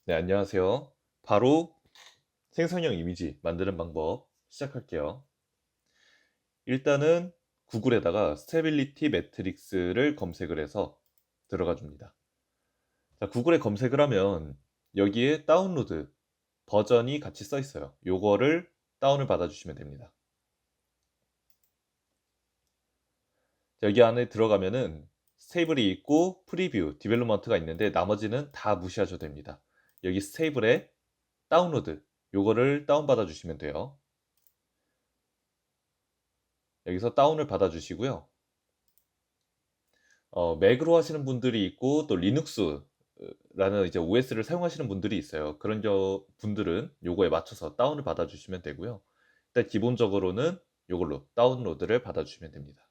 네, 안녕하세요. 바로 생성형 이미지 만드는 방법 시작할게요. 일단은 구글에다가 스테빌리티 매트릭스를 검색을 해서 들어가 줍니다. 자, 구글에 검색을 하면 여기에 다운로드 버전이 같이 써 있어요. 요거를 다운을 받아 주시면 됩니다. 여기 안에 들어가면은 스테이블이 있고 프리뷰, 디벨롭먼트가 있는데 나머지는 다 무시하셔도 됩니다. 여기 스테이블에 다운로드 요거를 다운받아 주시면 돼요. 여기서 다운을 받아 주시고요. 맥으로 하시는 분들이 있고 또 리눅스라는 이제 OS를 사용하시는 분들이 있어요. 그런 분들은 요거에 맞춰서 다운을 받아 주시면 되고요. 일단 기본적으로는 요걸로 다운로드를 받아 주시면 됩니다.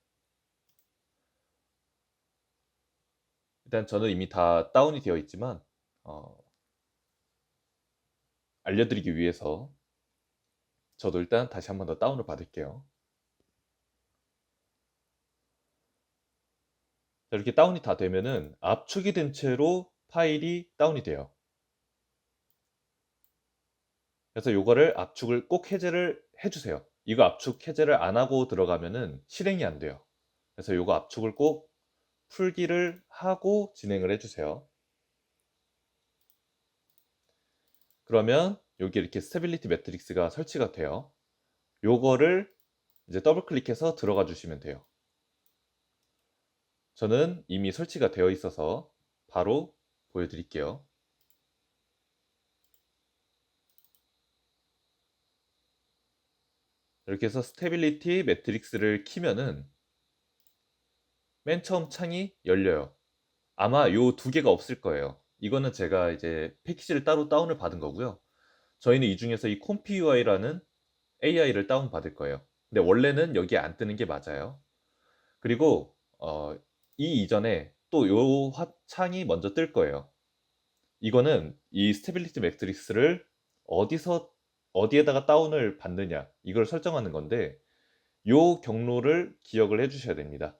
일단 저는 이미 다 다운이 되어 있지만 어, 알려드리기 위해서 저도 일단 다시 한번 더 다운을 받을게요. 자, 이렇게 다운이 다 되면은 압축이 된 채로 파일이 다운이 돼요. 그래서 요거를 압축을 꼭 해제를 해주세요. 이거 압축 해제를 안 하고 들어가면은 실행이 안 돼요. 그래서 요거 압축을 꼭 풀기를 하고 진행을 해주세요. 그러면 여기 이렇게 스테빌리티 매트릭스가 설치가 돼요. 요거를 이제 더블 클릭해서 들어가 주시면 돼요. 저는 이미 설치가 되어 있어서 바로 보여드릴게요. 이렇게 해서 스테빌리티 매트릭스를 키면은 맨 처음 창이 열려요. 아마 요 두 개가 없을 거예요. 이거는 제가 이제 패키지를 따로 다운을 받은 거고요. 저희는 이 중에서 이 콤피 UI라는 AI를 다운 받을 거예요. 근데 원래는 여기에 안 뜨는 게 맞아요. 그리고 이 이전에 또 요 창이 먼저 뜰 거예요. 이거는 이 스테빌리티 매트릭스를 어디서 어디에다가 다운을 받느냐 이걸 설정하는 건데 요 경로를 기억을 해 주셔야 됩니다.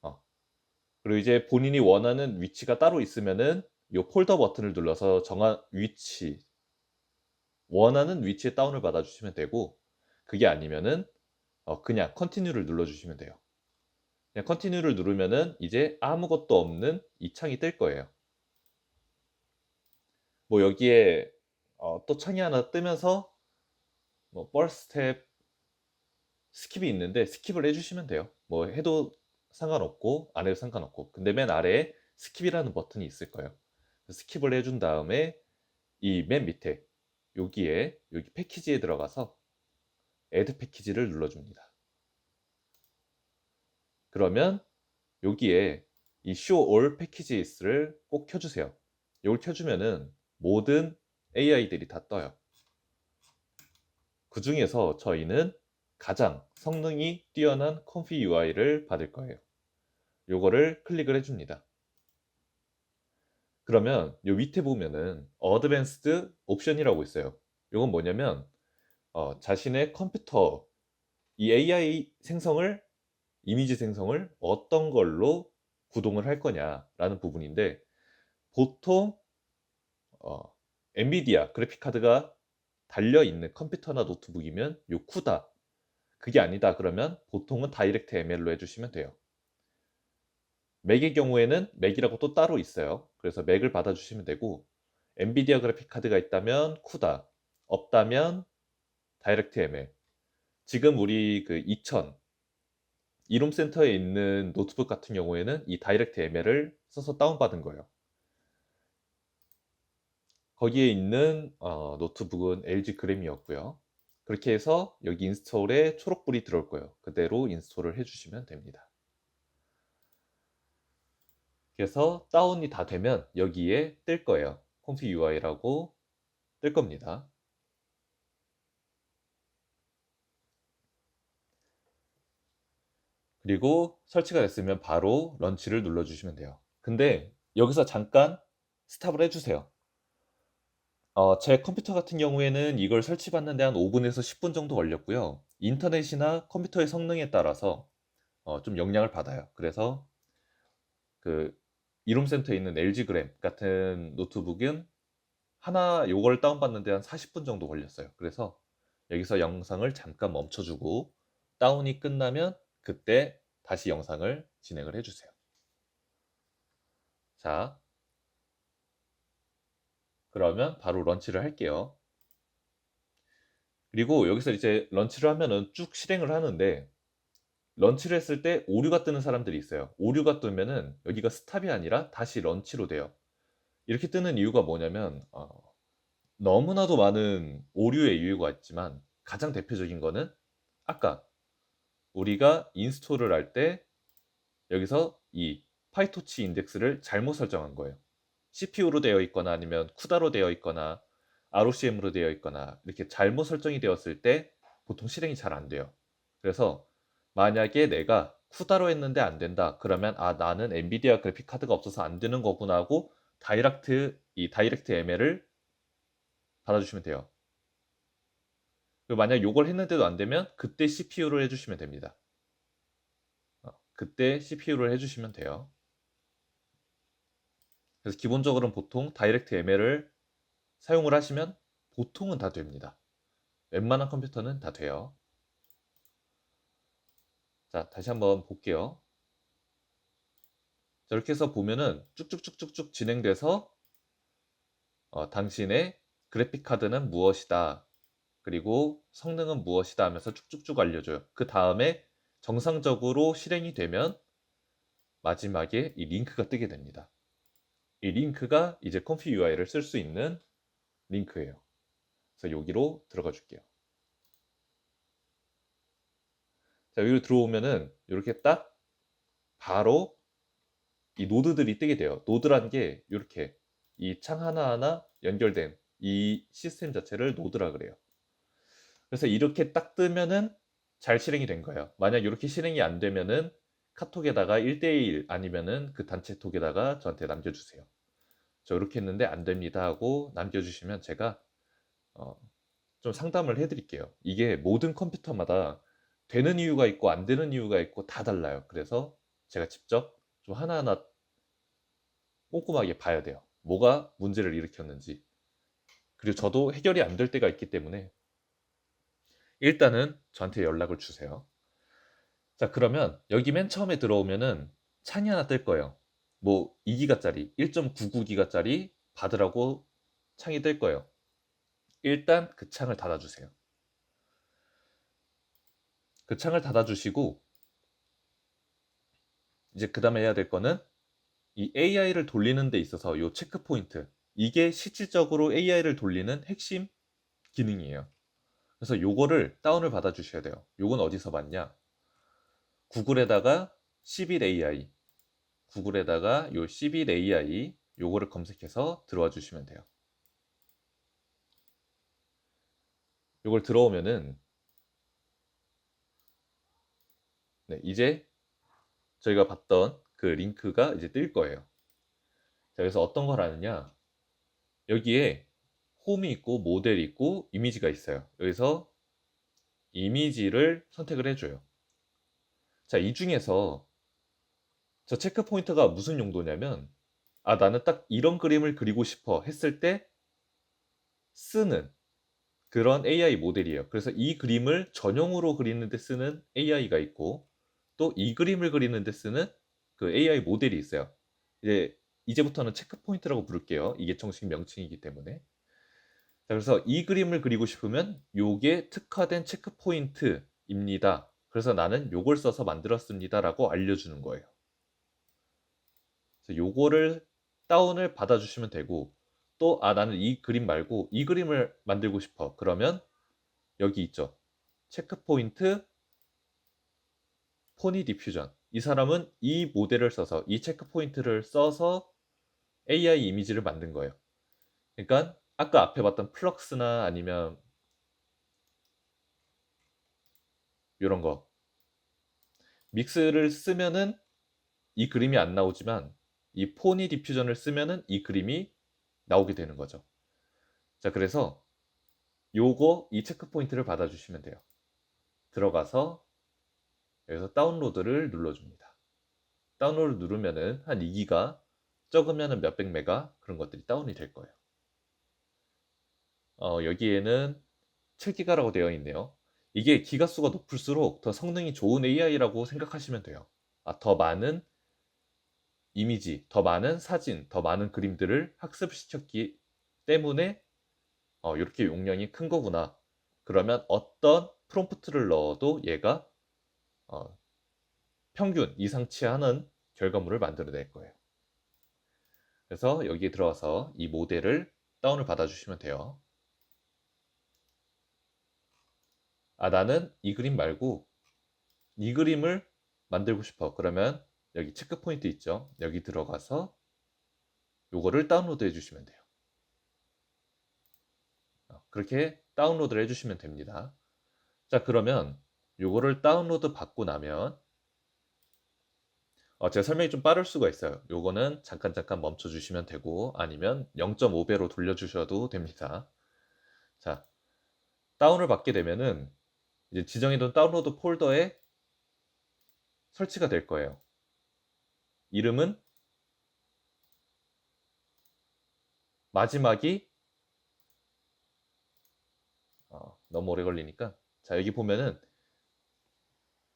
어, 그리고 이제 본인이 원하는 위치가 따로 있으면은 요 폴더 버튼을 눌러서 정한 위치, 원하는 위치에 다운을 받아 주시면 되고 그게 아니면은 그냥 컨티뉴를 눌러 주시면 돼요. 그냥 컨티뉴를 누르면은 이제 아무것도 없는 이 창이 뜰 거예요. 뭐 여기에 또 창이 하나 뜨면서 뭐 first step 스킵이 있는데 스킵을 해 주시면 돼요. 뭐 해도 상관없고 안 해도 상관없고. 근데 맨 아래에 스킵이라는 버튼이 있을 거예요. 스킵을 해준 다음에 이 맨 밑에 여기에 여기 패키지에 들어가서 애드 패키지를 눌러줍니다. 그러면 여기에 이 show all packages를 꼭 켜주세요. 이걸 켜주면은 모든 AI들이 다 떠요. 그 중에서 저희는 가장 성능이 뛰어난 컴피 UI를 받을 거예요. 요거를 클릭을 해줍니다. 그러면 요 밑에 보면은 어드밴스드 옵션이라고 있어요. 요건 뭐냐면 자신의 컴퓨터 이 AI 생성을 이미지 생성을 어떤 걸로 구동을 할 거냐라는 부분인데 보통 어, 엔비디아 그래픽 카드가 달려 있는 컴퓨터나 노트북이면 요 쿠다 그게 아니다 그러면 보통은 다이렉트 ML로 해주시면 돼요. 맥의 경우에는 맥이라고 또 따로 있어요. 그래서 맥을 받아주시면 되고 엔비디아 그래픽 카드가 있다면 쿠다 없다면 다이렉트 ML 지금 우리 그 2000 이룸 센터에 있는 노트북 같은 경우에는 이 다이렉트 ML을 써서 다운받은 거예요. 거기에 있는 노트북은 LG 그램이었고요. 그렇게 해서 여기 인스톨에 초록불이 들어올 거예요. 그대로 인스톨을 해주시면 됩니다. 그래서 다운이 다 되면 여기에 뜰 거예요. config UI라고 뜰 겁니다. 그리고 설치가 됐으면 바로 런치를 눌러주시면 돼요. 근데 여기서 잠깐 스탑을 해주세요. 제 컴퓨터 같은 경우에는 이걸 설치받는데 한 5분에서 10분 정도 걸렸고요. 인터넷이나 컴퓨터의 성능에 따라서 좀 영향을 받아요. 그래서 그 이룸센터에 있는 LG 그램 같은 노트북은 요걸 다운받는데 한 40분 정도 걸렸어요. 그래서 여기서 영상을 잠깐 멈춰주고 다운이 끝나면 그때 다시 영상을 진행을 해주세요. 자, 그러면 바로 런치를 할게요. 그리고 여기서 이제 런치를 하면은 쭉 실행을 하는데, 런치를 했을 때 오류가 뜨는 사람들이 있어요. 오류가 뜨면은 여기가 스탑이 아니라 다시 런치로 돼요. 이렇게 뜨는 이유가 뭐냐면, 너무나도 많은 오류의 이유가 있지만 가장 대표적인 거는 아까 우리가 인스톨을 할 때 여기서 이 파이토치 인덱스를 잘못 설정한 거예요. CPU로 되어 있거나 아니면 쿠다로 되어 있거나 ROCM으로 되어 있거나 이렇게 잘못 설정이 되었을 때 보통 실행이 잘 안 돼요. 그래서 만약에 내가 쿠다로 했는데 안 된다, 그러면 나는 엔비디아 그래픽 카드가 없어서 안 되는 거구나 하고 다이렉트 ML을 받아주시면 돼요. 그리고 만약 요걸 했는데도 안 되면 그때 CPU를 해주시면 됩니다. 그때 CPU를 해주시면 돼요. 그래서 기본적으로는 보통 다이렉트 ML을 사용을 하시면 보통은 다 됩니다. 웬만한 컴퓨터는 다 돼요. 자, 다시 한번 볼게요. 자, 이렇게 해서 보면은 쭉쭉쭉쭉쭉 진행돼서 당신의 그래픽 카드는 무엇이다, 그리고 성능은 무엇이다 하면서 쭉쭉쭉 알려줘요. 그 다음에 정상적으로 실행이 되면 마지막에 이 링크가 뜨게 됩니다. 이 링크가 이제 컴피 UI를 쓸 수 있는 링크예요. 그래서 여기로 들어가 줄게요. 자, 여기로 들어오면은 이렇게 딱 바로 이 노드들이 뜨게 돼요. 노드란 게 이렇게 이 창 하나하나 연결된 이 시스템 자체를 노드라 그래요. 그래서 이렇게 딱 뜨면은 잘 실행이 된 거예요. 만약 이렇게 실행이 안 되면은 카톡에다가 1대1 아니면은 그 단체 톡에다가 저한테 남겨주세요. 저 이렇게 했는데 안 됩니다 하고 남겨주시면 제가 어, 좀 상담을 해드릴게요. 이게 모든 컴퓨터마다 되는 이유가 있고 안 되는 이유가 있고 다 달라요. 그래서 제가 직접 좀 하나하나 꼼꼼하게 봐야 돼요. 뭐가 문제를 일으켰는지. 그리고 저도 해결이 안 될 때가 있기 때문에 일단은 저한테 연락을 주세요. 자, 그러면 여기 맨 처음에 들어오면은 창이 하나 뜰 거예요. 뭐 2기가짜리, 1.99기가짜리 받으라고 창이 뜰 거예요. 일단 그 창을 닫아주세요. 그 창을 닫아주시고 이제 그 다음에 해야 될 거는 이 AI를 돌리는 데 있어서 이 체크 포인트, 이게 실질적으로 AI를 돌리는 핵심 기능이에요. 그래서 요거를 다운을 받아 주셔야 돼요. 요건 어디서 받냐? 구글에다가 C-bit AI, 구글에다가 요 C-bit AI 요거를 검색해서 들어와 주시면 돼요. 요걸 들어오면은 네, 이제 저희가 봤던 그 링크가 이제 뜰 거예요. 자, 그래서 어떤 걸 하느냐? 여기에 홈이 있고 모델이 있고 이미지가 있어요. 여기서 이미지를 선택을 해줘요. 자, 이 중에서 저 체크 포인트가 무슨 용도냐면, 나는 딱 이런 그림을 그리고 싶어 했을 때 쓰는 그런 AI 모델이에요. 그래서 이 그림을 전용으로 그리는데 쓰는 AI가 있고, 또 이 그림을 그리는데 쓰는 그 AI 모델이 있어요. 이제부터는 체크 포인트라고 부를게요. 이게 정식 명칭이기 때문에. 자, 그래서 이 그림을 그리고 싶으면 요게 특화된 체크 포인트입니다. 그래서 나는 요걸 써서 만들었습니다라고 알려주는 거예요. 그래서 요거를 다운을 받아주시면 되고, 또 나는 이 그림 말고 이 그림을 만들고 싶어. 그러면 여기 있죠. 체크 포인트 포니 디퓨전. 이 사람은 이 모델을 써서 이 체크 포인트를 써서 AI 이미지를 만든 거예요. 그러니까 아까 앞에 봤던 플럭스나 아니면 이런 거 믹스를 쓰면은 이 그림이 안 나오지만 이 포니 디퓨전을 쓰면은 이 그림이 나오게 되는 거죠. 자, 그래서 이 체크 포인트를 받아주시면 돼요. 들어가서 여기서 다운로드를 눌러줍니다. 다운로드 누르면은 한 2기가, 적으면은 몇백 메가 그런 것들이 다운이 될 거예요. 여기에는 7기가라고 되어 있네요. 이게 기가수가 높을수록 더 성능이 좋은 AI라고 생각하시면 돼요. 더 많은 이미지, 더 많은 사진, 더 많은 그림들을 학습시켰기 때문에 이렇게 용량이 큰 거구나. 그러면 어떤 프롬프트를 넣어도 얘가 어, 평균 이상치 않은 결과물을 만들어낼 거예요. 그래서 여기에 들어와서 이 모델을 다운을 받아주시면 돼요. 나는 이 그림 말고 이 그림을 만들고 싶어. 그러면 여기 체크 포인트 있죠? 여기 들어가서 요거를 다운로드 해주시면 돼요. 그렇게 다운로드를 해주시면 됩니다. 자, 그러면 요거를 다운로드 받고 나면 제가 설명이 좀 빠를 수가 있어요. 요거는 잠깐 멈춰주시면 되고 아니면 0.5배로 돌려주셔도 됩니다. 자, 다운을 받게 되면은 이제 지정해둔 다운로드 폴더에 설치가 될 거예요. 이름은 마지막이 너무 오래 걸리니까 자, 여기 보면은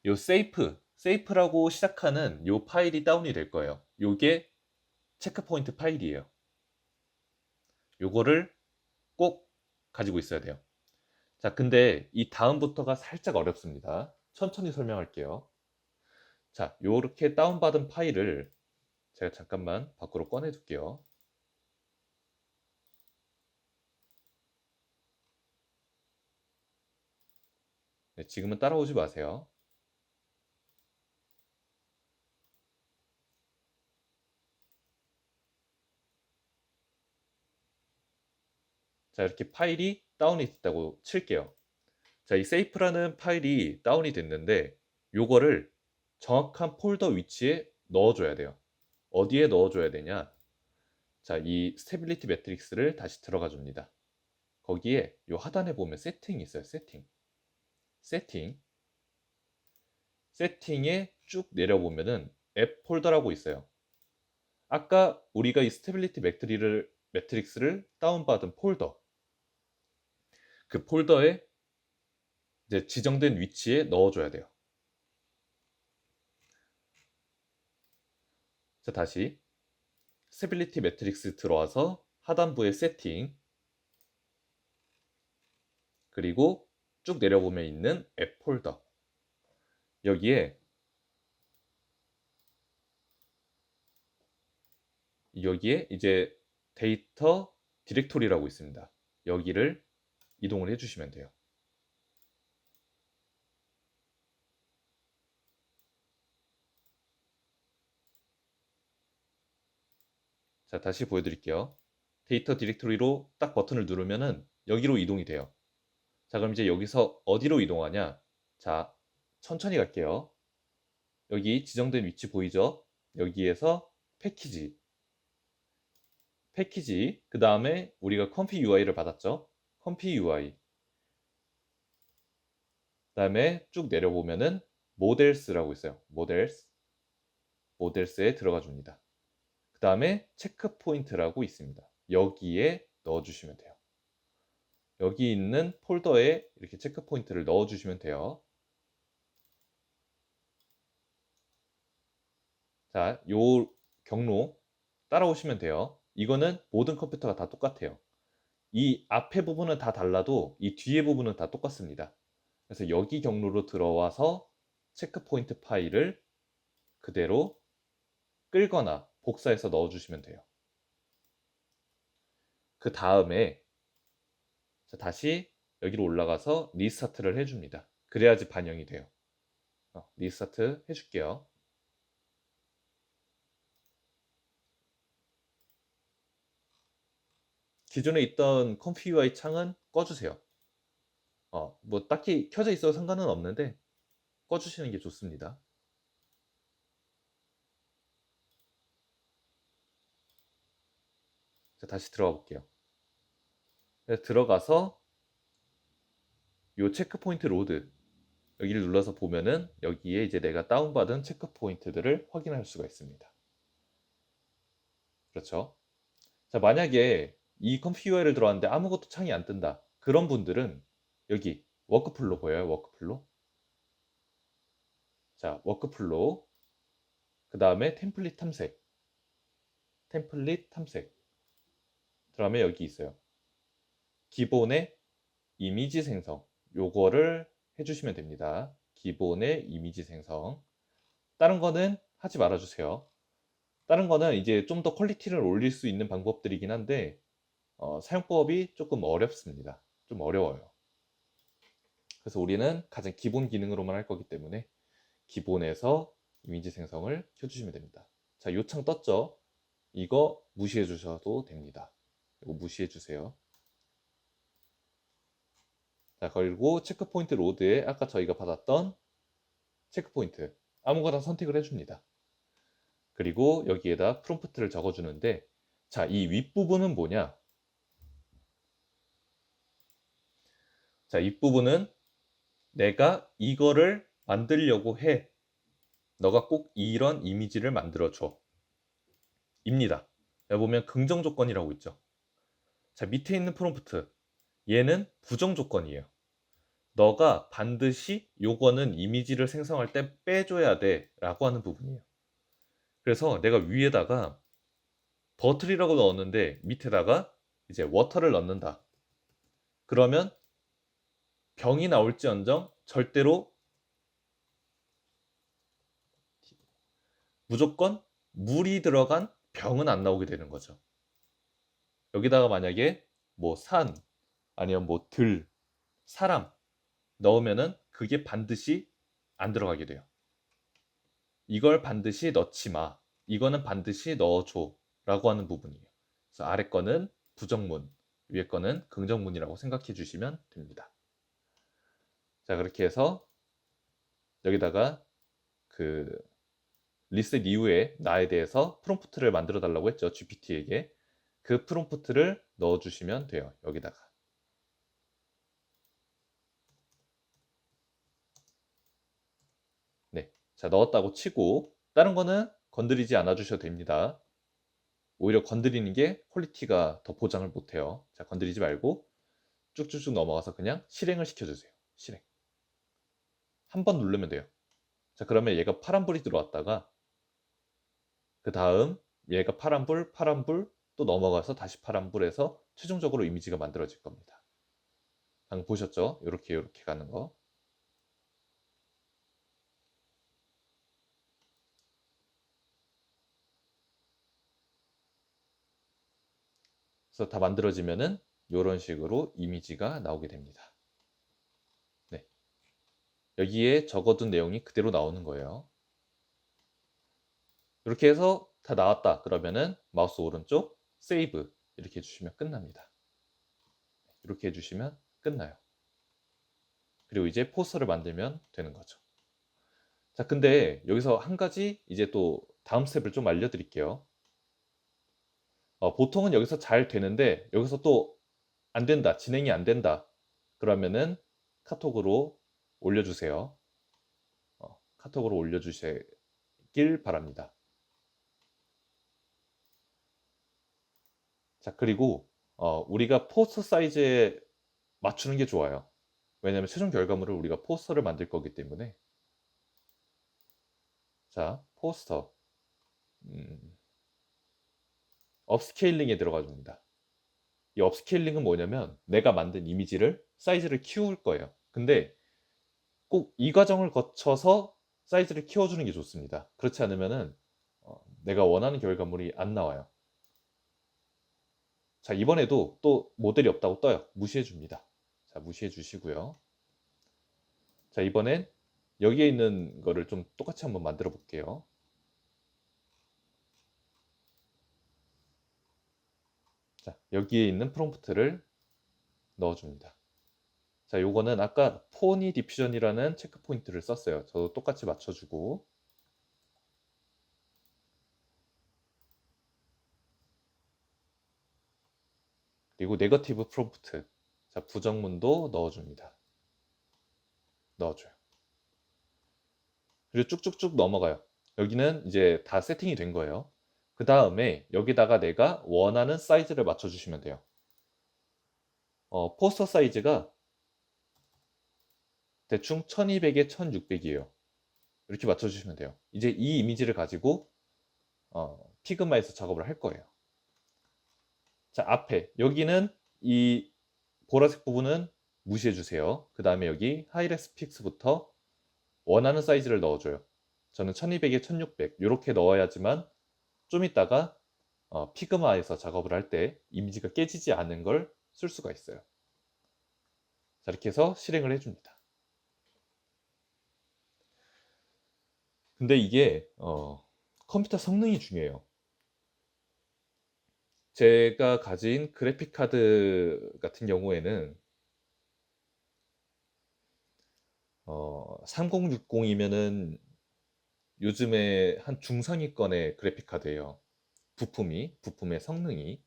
요 세이프라고 시작하는 요 파일이 다운이 될 거예요. 요게 체크포인트 파일이에요. 요거를 꼭 가지고 있어야 돼요. 자, 근데 이 다음부터가 살짝 어렵습니다. 천천히 설명할게요. 자, 요렇게 다운받은 파일을 제가 잠깐만 밖으로 꺼내 둘게요. 네, 지금은 따라오지 마세요. 자, 이렇게 파일이 다운이 됐다고 칠게요. 자, 이 세이프라는 파일이 다운이 됐는데 요거를 정확한 폴더 위치에 넣어줘야 돼요. 어디에 넣어줘야 되냐? 자, 이 스테빌리티 매트릭스를 다시 들어가 줍니다. 거기에 요 하단에 보면 세팅이 있어요. 세팅. 세팅에 쭉 내려보면은 앱 폴더라고 있어요. 아까 우리가 이 스테빌리티 매트릭스를 다운받은 폴더, 그 폴더에 이제 지정된 위치에 넣어줘야 돼요. 자, 다시 스테빌리티 매트릭스 들어와서 하단부에 세팅, 그리고 쭉 내려보면 있는 앱 폴더, 여기에 이제 데이터 디렉토리라고 있습니다. 여기를 이동을 해주시면 돼요. 자, 다시 보여드릴게요. 데이터 디렉토리로 딱 버튼을 누르면은 여기로 이동이 돼요. 자, 그럼 이제 여기서 어디로 이동하냐? 자, 천천히 갈게요. 여기 지정된 위치 보이죠? 여기에서 패키지, 그 다음에 우리가 컴피 UI를 받았죠? 컴피 UI. 그 다음에 쭉 내려보면은 모델스라고 있어요. 모델스에 들어가 줍니다. 그 다음에 체크 포인트라고 있습니다. 여기에 넣어주시면 돼요. 여기 있는 폴더에 이렇게 체크 포인트를 넣어주시면 돼요. 자, 요 경로 따라오시면 돼요. 이거는 모든 컴퓨터가 다 똑같아요. 이 앞에 부분은 다 달라도 이 뒤에 부분은 다 똑같습니다. 그래서 여기 경로로 들어와서 체크 포인트 파일을 그대로 끌거나 복사해서 넣어주시면 돼요. 그 다음에 다시 여기로 올라가서 리스타트를 해줍니다. 그래야지 반영이 돼요. 리스타트 해줄게요. 기존에 있던 컴피 UI 창은 꺼주세요. 뭐 딱히 켜져 있어도 상관은 없는데 꺼주시는 게 좋습니다. 자, 다시 들어가 볼게요. 들어가서 요 체크포인트 로드 여기를 눌러서 보면은 여기에 이제 내가 다운받은 체크포인트들을 확인할 수가 있습니다. 그렇죠? 자, 만약에 이 컴퓨터 URL 들어왔는데 아무것도 창이 안 뜬다. 그런 분들은 여기 워크플로 보여요? 워크플로. 자, 워크플로. 그 다음에 템플릿 탐색. 템플릿 탐색. 그다음에 여기 있어요. 기본의 이미지 생성. 요거를 해주시면 됩니다. 기본의 이미지 생성. 다른 거는 하지 말아주세요. 다른 거는 이제 좀 더 퀄리티를 올릴 수 있는 방법들이긴 한데 사용법이 조금 어렵습니다. 좀 어려워요. 그래서 우리는 가장 기본 기능으로만 할 거기 때문에 기본에서 이미지 생성을 켜주시면 됩니다. 자, 요 창 떴죠? 이거 무시해 주셔도 됩니다. 이거 무시해 주세요. 자, 그리고 체크포인트 로드에 아까 저희가 받았던 체크포인트 아무거나 선택을 해줍니다. 그리고 여기에다 프롬프트를 적어주는데, 자, 이 윗부분은 뭐냐? 자, 윗부분은 내가 이거를 만들려고 해. 너가 꼭 이런 이미지를 만들어줘. 입니다. 여기 보면 긍정 조건이라고 있죠. 자, 밑에 있는 프롬프트. 얘는 부정 조건이에요. 너가 반드시 요거는 이미지를 생성할 때 빼줘야 돼 라고 하는 부분이에요. 그래서 내가 위에다가 버틀이라고 넣었는데 밑에다가 이제 워터를 넣는다. 그러면 병이 나올지언정 절대로 무조건 물이 들어간 병은 안 나오게 되는 거죠. 여기다가 만약에 뭐 산 아니면 뭐 들, 사람 넣으면은 그게 반드시 안 들어가게 돼요. 이걸 반드시 넣지 마. 이거는 반드시 넣어줘. 라고 하는 부분이에요. 그래서 아래 거는 부정문, 위에 거는 긍정문이라고 생각해 주시면 됩니다. 자, 그렇게 해서 여기다가 그 리셋 이후에 나에 대해서 프롬프트를 만들어 달라고 했죠. GPT에게. 그 프롬프트를 넣어 주시면 돼요. 여기다가. 네. 자, 넣었다고 치고 다른 거는 건드리지 않아 주셔도 됩니다. 오히려 건드리는 게 퀄리티가 더 보장을 못해요. 자, 건드리지 말고 쭉쭉쭉 넘어가서 그냥 실행을 시켜주세요. 실행. 한 번 누르면 돼요. 자, 그러면 얘가 파란불이 들어왔다가 그 다음 얘가 파란불 또 넘어가서 다시 파란불에서 최종적으로 이미지가 만들어질 겁니다. 방금 보셨죠? 이렇게 가는 거. 그래서 다 만들어지면은 이런 식으로 이미지가 나오게 됩니다. 네. 여기에 적어둔 내용이 그대로 나오는 거예요. 이렇게 해서 다 나왔다. 그러면은 마우스 오른쪽 세이브 이렇게 해주시면 끝납니다. 이렇게 해주시면 끝나요. 그리고 이제 포스터를 만들면 되는 거죠. 자, 근데 여기서 한 가지 이제 또 다음 스텝을 좀 알려드릴게요. 보통은 여기서 잘 되는데 여기서 또 안 된다, 진행이 안 된다. 그러면은 카톡으로 올려주세요. 카톡으로 올려주시길 바랍니다. 자, 그리고 우리가 포스터 사이즈에 맞추는 게 좋아요. 왜냐하면 최종 결과물을 우리가 포스터를 만들 거기 때문에. 자, 포스터 업스케일링에 들어가 줍니다. 이 업스케일링은 뭐냐면 내가 만든 이미지를 사이즈를 키울 거예요. 근데 꼭 이 과정을 거쳐서 사이즈를 키워주는 게 좋습니다. 그렇지 않으면은 내가 원하는 결과물이 안 나와요. 자, 이번에도 또 모델이 없다고 떠요. 무시해 줍니다. 자, 무시해 주시고요. 자, 이번엔 여기에 있는 거를 좀 똑같이 한번 만들어 볼게요. 자, 여기에 있는 프롬프트를 넣어줍니다. 자, 요거는 아까 포니 디퓨전이라는 체크 포인트를 썼어요. 저도 똑같이 맞춰주고. 그리고 네거티브 프롬프트. 자, 부정문도 넣어줍니다. 넣어줘요. 그리고 쭉쭉쭉 넘어가요. 여기는 이제 다 세팅이 된 거예요. 그 다음에 여기다가 내가 원하는 사이즈를 맞춰주시면 돼요. 포스터 사이즈가 대충 1200에 1600이에요. 이렇게 맞춰주시면 돼요. 이제 이 이미지를 가지고 피그마에서 작업을 할 거예요. 자, 앞에 여기는 이 보라색 부분은 무시해 주세요. 그 다음에 여기 하이레스 픽스부터 원하는 사이즈를 넣어줘요. 저는 1200에 1600 이렇게 넣어야지만 좀 이따가 피그마에서 작업을 할 때 이미지가 깨지지 않은 걸 쓸 수가 있어요. 자, 이렇게 해서 실행을 해줍니다. 근데 이게 컴퓨터 성능이 중요해요. 제가 가진 그래픽 카드 같은 경우에는 3060이면은 요즘에 한 중상위권의 그래픽 카드예요. 부품의 성능이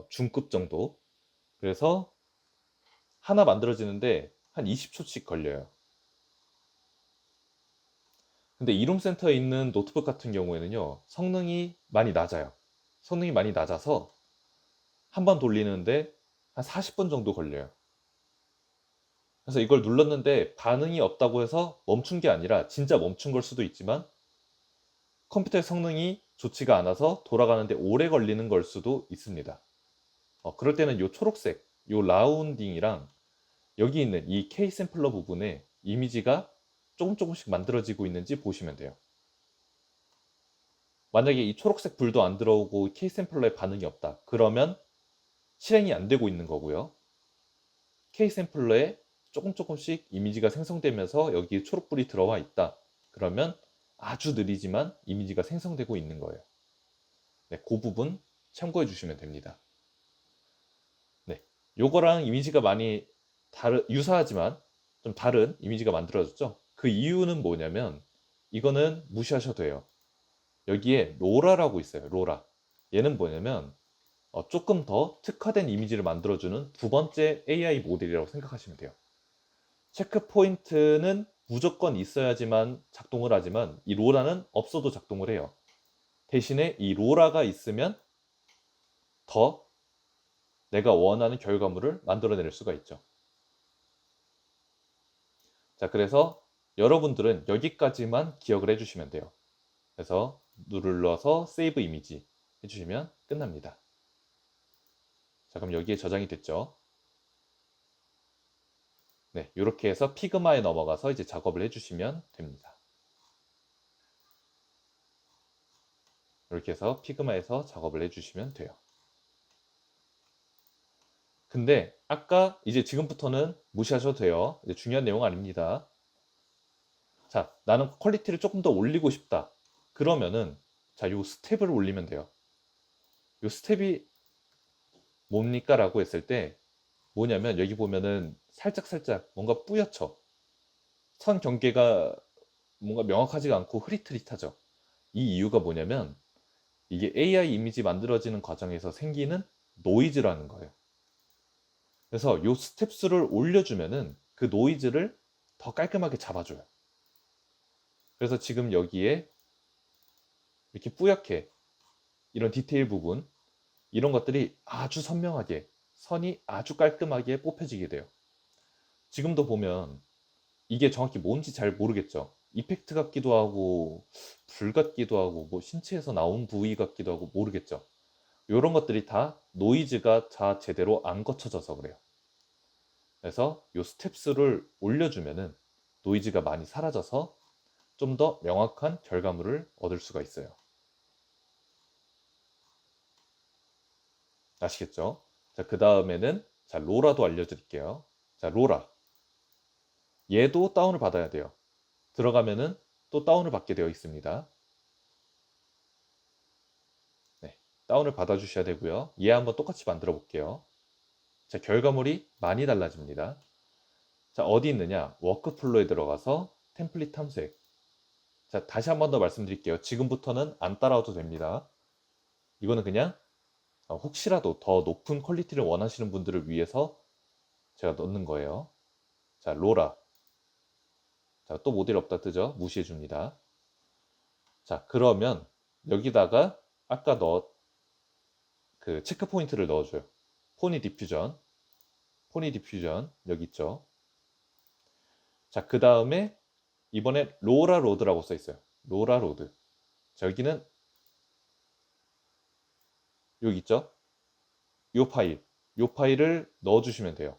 중급 정도. 그래서 하나 만들어지는데 한 20초씩 걸려요. 근데 이룸센터에 있는 노트북 같은 경우에는요, 성능이 많이 낮아요. 성능이 많이 낮아서 한 번 돌리는데 한 40분 정도 걸려요. 그래서 이걸 눌렀는데 반응이 없다고 해서 멈춘 게 아니라 진짜 멈춘 걸 수도 있지만 컴퓨터의 성능이 좋지가 않아서 돌아가는데 오래 걸리는 걸 수도 있습니다. 그럴 때는 요 초록색, 요 라운딩이랑 여기 있는 이 K 샘플러 부분에 이미지가 조금씩 만들어지고 있는지 보시면 돼요. 만약에 이 초록색 불도 안 들어오고 K 샘플러에 반응이 없다. 그러면 실행이 안 되고 있는 거고요. K 샘플러에 조금씩 이미지가 생성되면서 여기 초록불이 들어와 있다. 그러면 아주 느리지만 이미지가 생성되고 있는 거예요. 네, 그 부분 참고해 주시면 됩니다. 네, 요거랑 이미지가 많이 유사하지만 좀 다른 이미지가 만들어졌죠. 그 이유는 뭐냐면 이거는 무시하셔도 돼요. 여기에 로라라고 있어요. 로라. 얘는 뭐냐면 조금 더 특화된 이미지를 만들어주는 두 번째 AI 모델이라고 생각하시면 돼요. 체크 포인트는 무조건 있어야지만 작동을 하지만 이 로라는 없어도 작동을 해요. 대신에 이 로라가 있으면 더 내가 원하는 결과물을 만들어낼 수가 있죠. 자, 그래서 여러분들은 여기까지만 기억을 해주시면 돼요. 그래서 눌러서 세이브 이미지 해주시면 끝납니다. 자, 그럼 여기에 저장이 됐죠. 네, 이렇게 해서 피그마에 넘어가서 이제 작업을 해주시면 됩니다. 이렇게 해서 피그마에서 작업을 해주시면 돼요. 근데 아까 이제 지금부터는 무시하셔도 돼요. 이제 중요한 내용 아닙니다. 자, 나는 퀄리티를 조금 더 올리고 싶다. 그러면은 자, 요 스텝을 올리면 돼요. 요 스텝이 뭡니까? 라고 했을 때 뭐냐면 여기 보면은 살짝 뭔가 뿌옇죠. 선 경계가 뭔가 명확하지가 않고 흐릿흐릿하죠. 이 이유가 뭐냐면 이게 AI 이미지 만들어지는 과정에서 생기는 노이즈라는 거예요. 그래서 요 스텝 수를 올려주면은 그 노이즈를 더 깔끔하게 잡아줘요. 그래서 지금 여기에 이렇게 뿌옇게 이런 디테일 부분 이런 것들이 아주 선명하게 선이 아주 깔끔하게 뽑혀지게 돼요. 지금도 보면 이게 정확히 뭔지 잘 모르겠죠. 이펙트 같기도 하고 불 같기도 하고 뭐 신체에서 나온 부위 같기도 하고 모르겠죠. 이런 것들이 다 노이즈가 다 제대로 안 거쳐져서 그래요. 그래서 이 스텝스를 올려주면은 노이즈가 많이 사라져서 좀 더 명확한 결과물을 얻을 수가 있어요. 아시겠죠? 자, 그 다음에는 자, 로라도 알려드릴게요. 자, 로라. 얘도 다운을 받아야 돼요. 들어가면은 또 다운을 받게 되어 있습니다. 네, 다운을 받아주셔야 되고요. 얘 한번 똑같이 만들어 볼게요. 자, 결과물이 많이 달라집니다. 자, 어디 있느냐? 워크플로에 들어가서 템플릿 탐색. 자, 다시 한 번 더 말씀드릴게요. 지금부터는 안 따라와도 됩니다. 이거는 그냥 혹시라도 더 높은 퀄리티를 원하시는 분들을 위해서 제가 넣는 거예요. 자, 로라. 자, 또 모델 없다 뜨죠? 무시해 줍니다. 자, 그러면 여기다가 아까 그 체크 포인트를 넣어줘요. 포니 디퓨전 여기 있죠. 자, 그 다음에 이번에 로라 로드라고 써 있어요. 로라 로드. 자, 여기는 여기 있죠. 요 파일을 넣어주시면 돼요.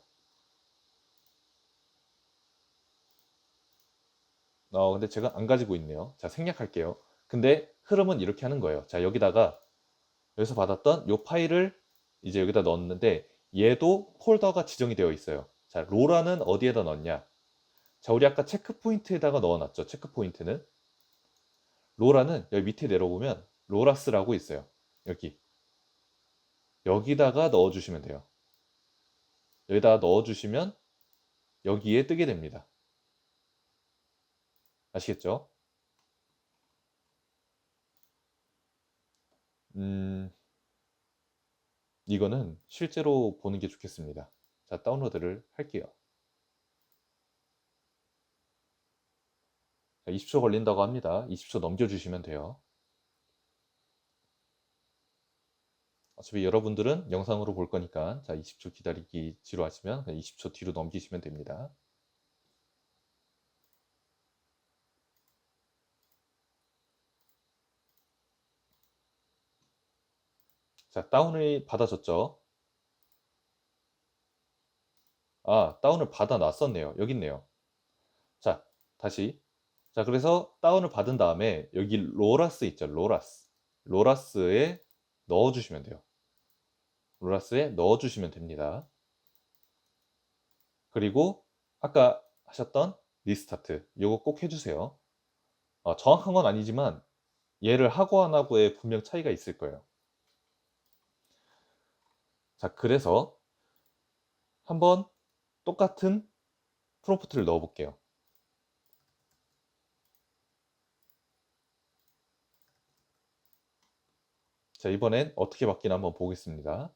근데 제가 안 가지고 있네요. 자, 생략할게요. 근데 흐름은 이렇게 하는 거예요. 자, 여기서 받았던 요 파일을 이제 여기다 넣었는데 얘도 폴더가 지정이 되어 있어요. 자, 로라는 어디에다 넣었냐? 자, 우리 아까 체크 포인트에다가 넣어놨죠. 체크 포인트는. 로라는 여기 밑에 내려보면 로라스라고 있어요. 여기다가 넣어주시면 돼요. 여기다가 넣어주시면 여기에 뜨게 됩니다. 아시겠죠? 이거는 실제로 보는 게 좋겠습니다. 자, 다운로드를 할게요. 자, 20초 걸린다고 합니다. 20초 넘겨주시면 돼요. 어차피 여러분들은 영상으로 볼 거니까 자, 20초 기다리기 지루하시면 20초 뒤로 넘기시면 됩니다. 자, 다운이 받아졌죠? 다운을 받아놨었네요. 여기 있네요. 자, 다시. 자, 그래서 다운을 받은 다음에 여기 로라스 있죠? 로라스에 넣어주시면 돼요. 로라스에 넣어주시면 됩니다. 그리고 아까 하셨던 리스타트 이거 꼭 해주세요. 정확한 건 아니지만 얘를 하고 안 하고에 분명 차이가 있을 거예요. 자, 그래서 한번 똑같은 프롬프트를 넣어 볼게요. 자, 이번엔 어떻게 바뀌나 한번 보겠습니다.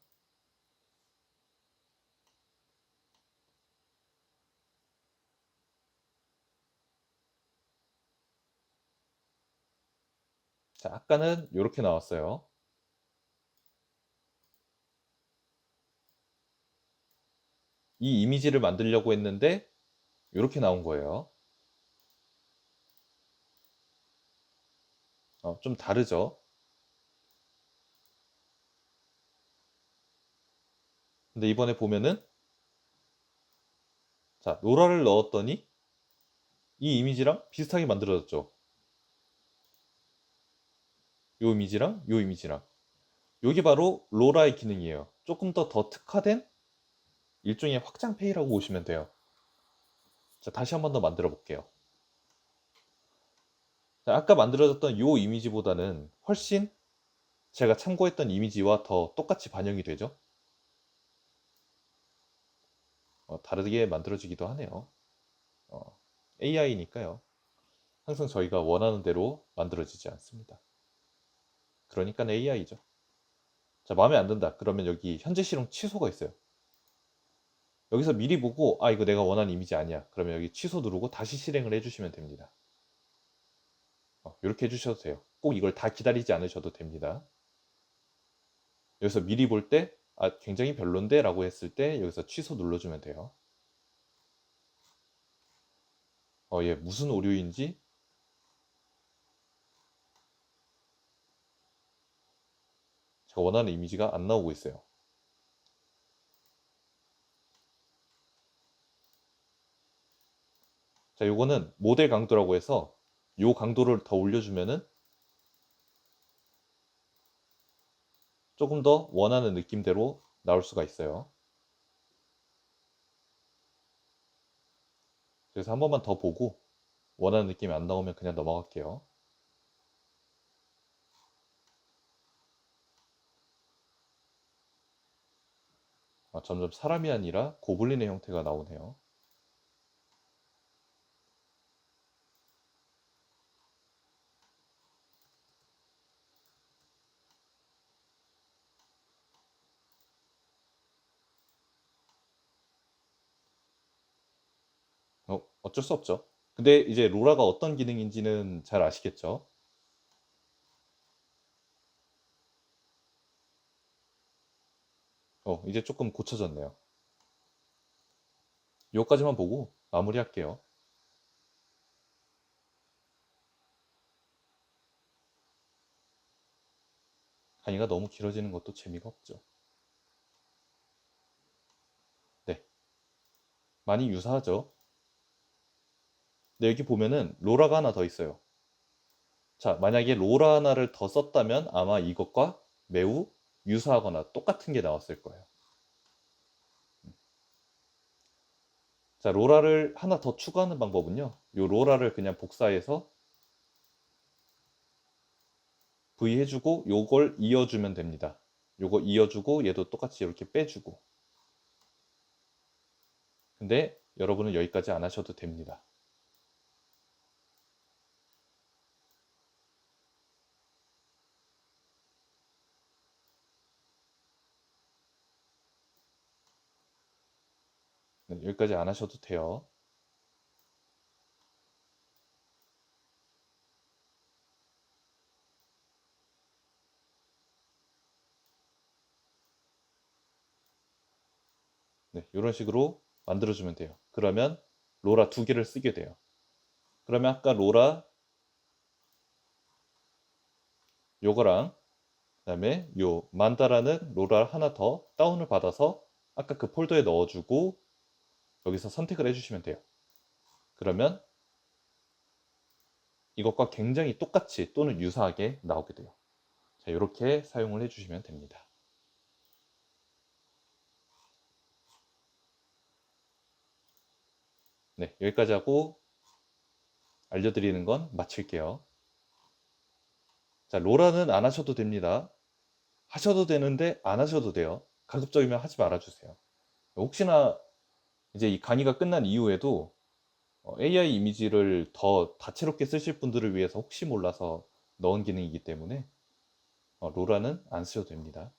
자, 아까는 이렇게 나왔어요. 이 이미지를 만들려고 했는데 이렇게 나온 거예요. 좀 다르죠? 근데 이번에 보면은 자, 로라를 넣었더니 이 이미지랑 비슷하게 만들어졌죠. 요 이미지랑 요 이미지랑. 요게 바로 로라의 기능이에요. 조금 더 특화된 일종의 확장페이라고 보시면 돼요. 자, 다시 한 번 더 만들어 볼게요. 자, 아까 만들어졌던 요 이미지보다는 훨씬 제가 참고했던 이미지와 더 똑같이 반영이 되죠. 다르게 만들어지기도 하네요. AI니까요. 항상 저희가 원하는 대로 만들어지지 않습니다. 그러니까 AI죠. 자, 마음에 안 든다. 그러면 여기 현재 실행 취소가 있어요. 여기서 미리 보고 이거 내가 원하는 이미지 아니야. 그러면 여기 취소 누르고 다시 실행을 해주시면 됩니다. 이렇게 해주셔도 돼요. 꼭 이걸 다 기다리지 않으셔도 됩니다. 여기서 미리 볼 때 굉장히 별론데 라고 했을 때 여기서 취소 눌러주면 돼요. 얘 무슨 오류인지 제가 원하는 이미지가 안 나오고 있어요. 자, 요거는 모델 강도라고 해서 요 강도를 더 올려주면은 조금 더 원하는 느낌대로 나올 수가 있어요. 그래서 한 번만 더 보고 원하는 느낌이 안 나오면 그냥 넘어갈게요. 점점 사람이 아니라 고블린의 형태가 나오네요. 어쩔 수 없죠. 근데 이제 로라가 어떤 기능인지는 잘 아시겠죠? 이제 조금 고쳐졌네요. 요까지만 보고 마무리할게요. 강의가 너무 길어지는 것도 재미가 없죠. 네, 많이 유사하죠. 네, 여기 보면은 로라가 하나 더 있어요. 자, 만약에 로라 하나를 더 썼다면 아마 이것과 매우 유사하거나 똑같은 게 나왔을 거예요. 자, 로라를 하나 더 추가하는 방법은요. 요 로라를 그냥 복사해서 V 해주고 요걸 이어주면 됩니다. 요거 이어주고 얘도 똑같이 이렇게 빼주고. 근데 여러분은 여기까지 안 하셔도 됩니다. 네, 여기까지 안 하셔도 돼요. 네, 이런 식으로 만들어주면 돼요. 그러면 로라 두 개를 쓰게 돼요. 그러면 아까 로라 요거랑 그다음에 요 만다라는 로라 하나 더 다운을 받아서 아까 그 폴더에 넣어주고 여기서 선택을 해주시면 돼요. 그러면 이것과 굉장히 똑같이 또는 유사하게 나오게 돼요. 자, 이렇게 사용을 해주시면 됩니다. 네, 여기까지 하고 알려드리는 건 마칠게요. 자, 로라는 안 하셔도 됩니다. 하셔도 되는데 안 하셔도 돼요. 가급적이면 하지 말아주세요. 혹시나 이제 이 강의가 끝난 이후에도 AI 이미지를 더 다채롭게 쓰실 분들을 위해서 혹시 몰라서 넣은 기능이기 때문에 로라는 안 쓰셔도 됩니다.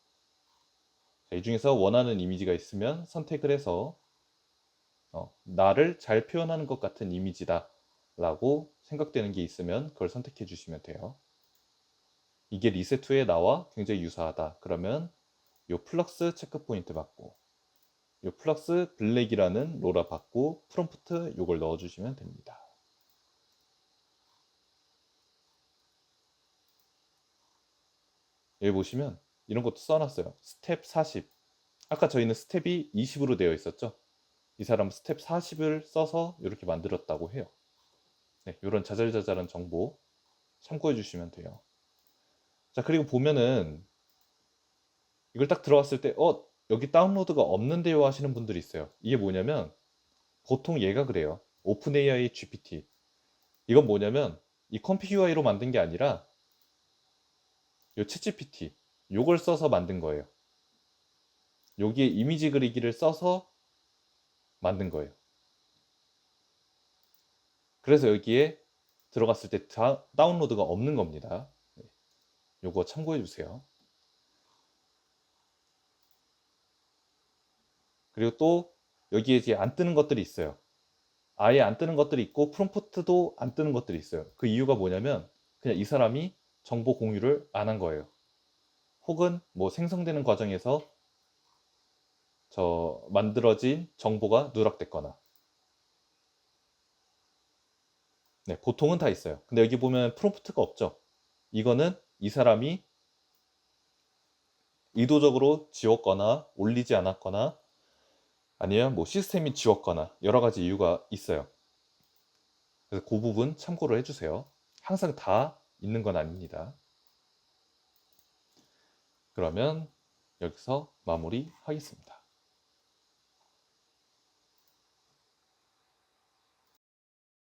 자, 이 중에서 원하는 이미지가 있으면 선택을 해서 나를 잘 표현하는 것 같은 이미지다 라고 생각되는 게 있으면 그걸 선택해 주시면 돼요. 이게 리셋 후에 나와 굉장히 유사하다 그러면 요 플럭스 체크 포인트 받고 요 플럭스 블랙이라는 로라 받고 프롬프트 요걸 넣어 주시면 됩니다. 여기 보시면 이런 것도 써놨어요. 스텝 40. 아까 저희는 스텝이 20으로 되어 있었죠. 이 사람은 스텝 40을 써서 이렇게 만들었다고 해요. 네, 이런 자잘자잘한 정보 참고해 주시면 돼요. 자, 그리고 보면은 이걸 딱 들어갔을 때 여기 다운로드가 없는데요 하시는 분들이 있어요. 이게 뭐냐면 보통 얘가 그래요. 오픈AI GPT. 이건 뭐냐면 이 컴퓨 UI로 만든 게 아니라 요 챗GPT 요걸 써서 만든 거예요. 여기에 이미지 그리기를 써서 만든 거예요. 그래서 여기에 들어갔을 때 다운로드가 없는 겁니다. 요거 참고해 주세요. 그리고 또 여기에 이제 안 뜨는 것들이 있어요. 아예 안 뜨는 것들이 있고 프롬프트도 안 뜨는 것들이 있어요. 그 이유가 뭐냐면 그냥 이 사람이 정보 공유를 안 한 거예요. 혹은 뭐 생성되는 과정에서 저 만들어진 정보가 누락됐거나. 네, 보통은 다 있어요. 근데 여기 보면 프롬프트가 없죠. 이거는 이 사람이 의도적으로 지웠거나 올리지 않았거나 아니면 뭐 시스템이 지웠거나 여러 가지 이유가 있어요. 그래서 그 부분 참고를 해주세요. 항상 다 있는 건 아닙니다. 그러면 여기서 마무리 하겠습니다.